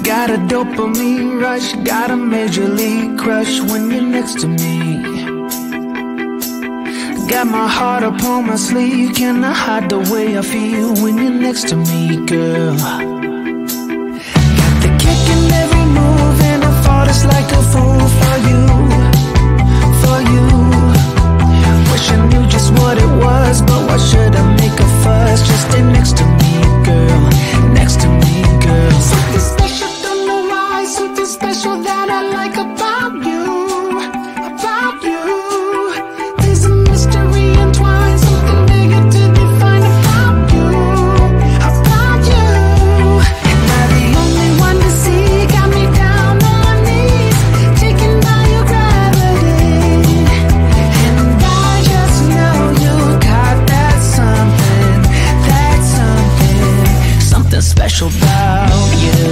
got a dopamine rush, got a major league crush when you're next to me. Got my heart upon my sleeve, can I hide the way I feel when you're next to me, girl? Got the kick in every move and I fall just like a fool for you, for you. Wish I knew just what it was, but why should I make a fuss? Just stay next to me, girl, next to me, girl. Something special, don't know why, something special that I like about you, about you. There's a mystery entwined, something bigger to define about you, about you. Am I the only one to see? Got me down on my knees, taken by your gravity. And I just know you got that something, something special about you.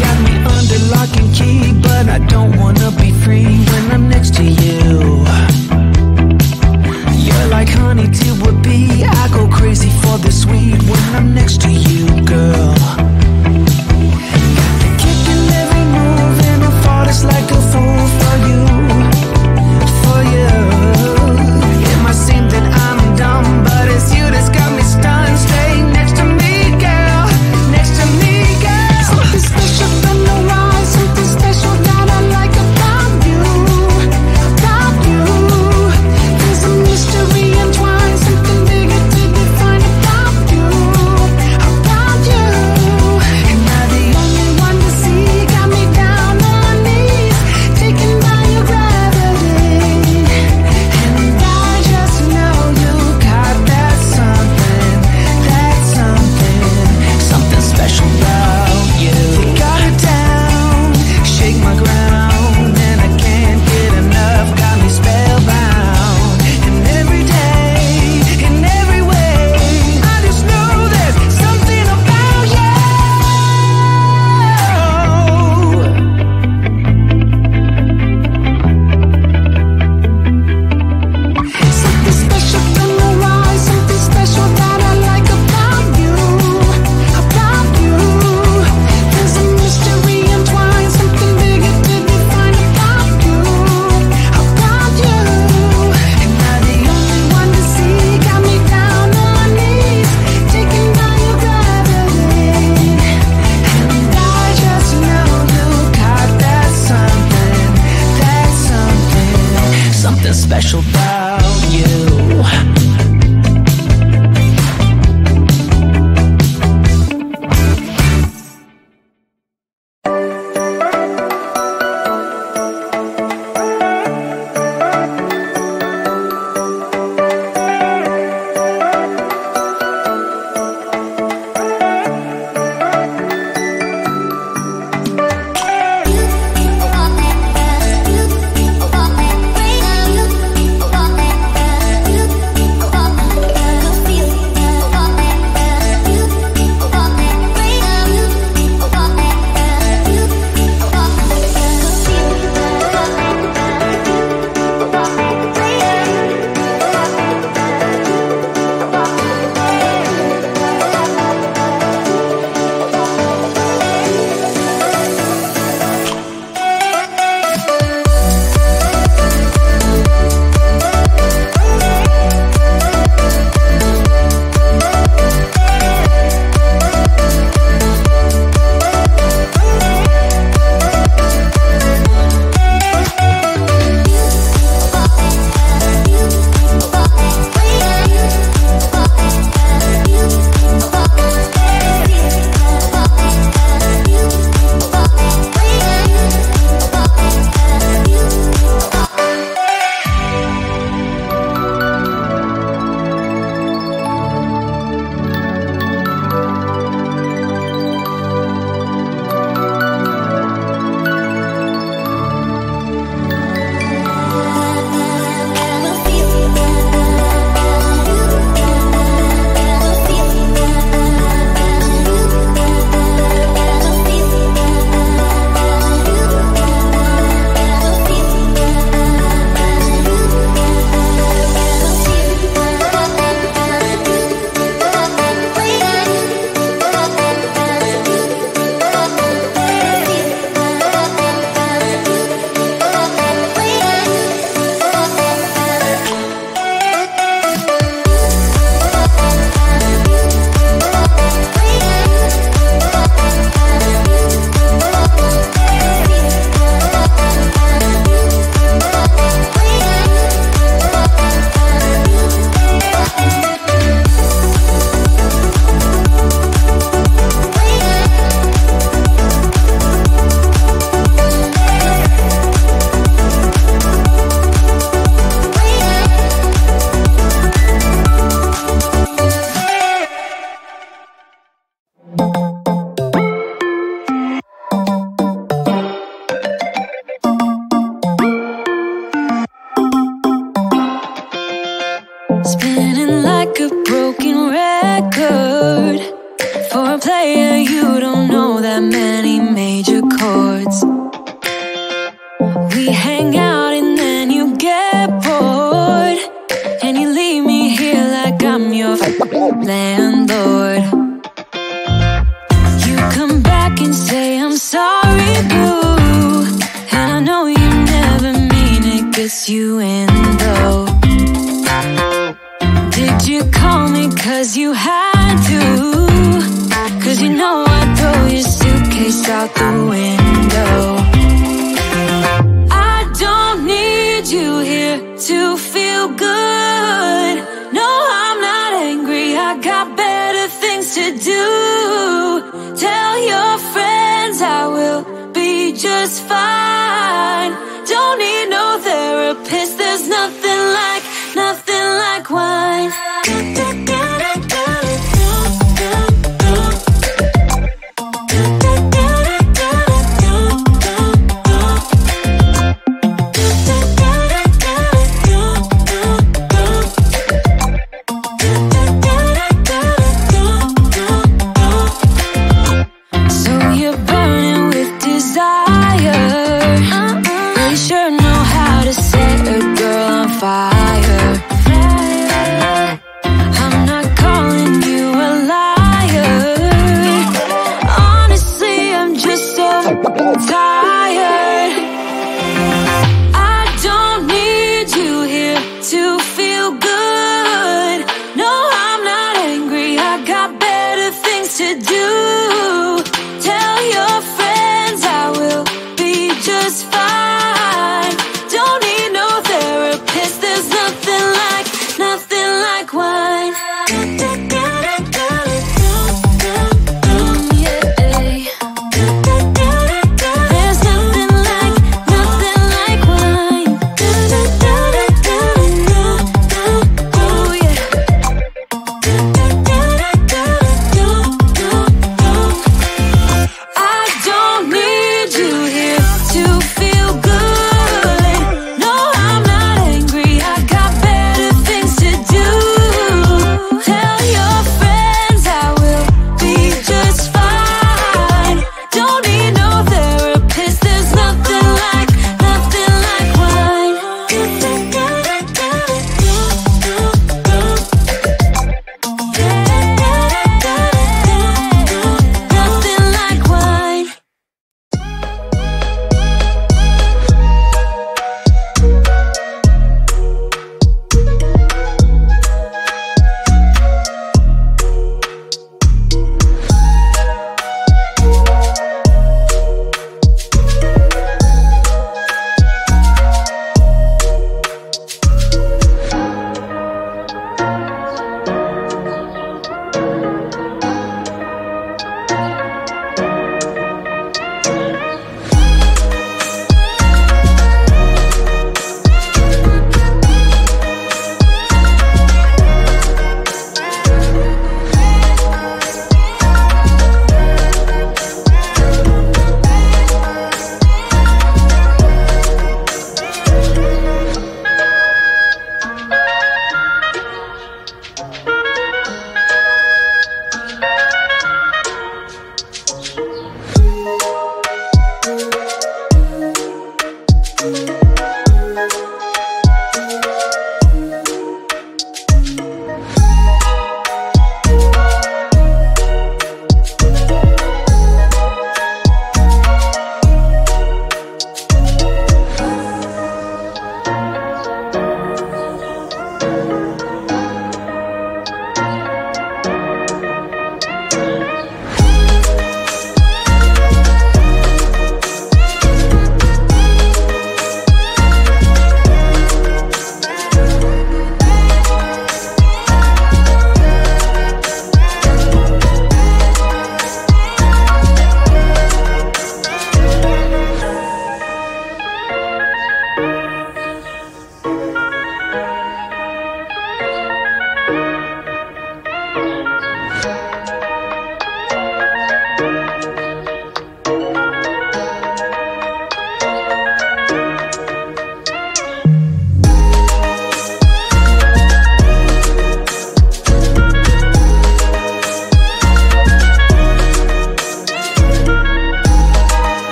Got me under lock and key, but I don't wanna be free when I'm next to you. You're like honey to a bee, I go crazy for the sweet when I'm next to you, girl. Got the kick in every move and I fall just like a fool for you, for you. It might seem that I'm dumb, but it's you that's got me stunned. Stay next to me, girl, next to me, girl. Something special, don't know why, something special that I like about you, about you. There's a mystery entwined, something bigger to define about you, about Spinning like a broken record. For a player, you don't know that many major chords. We hang out and then you get bored, and you leave me here like I'm your landlord. You come back and say I'm sorry, boo, and I know you never mean it, gets you in though. Did you call me cause you had to? Cause you know I'd throw your suitcase out the window. I don't need you here to feel good. No, I'm not angry, I got better things to do. Tell your friends I will be just fine. Don't need no therapist, there's nothing like wine.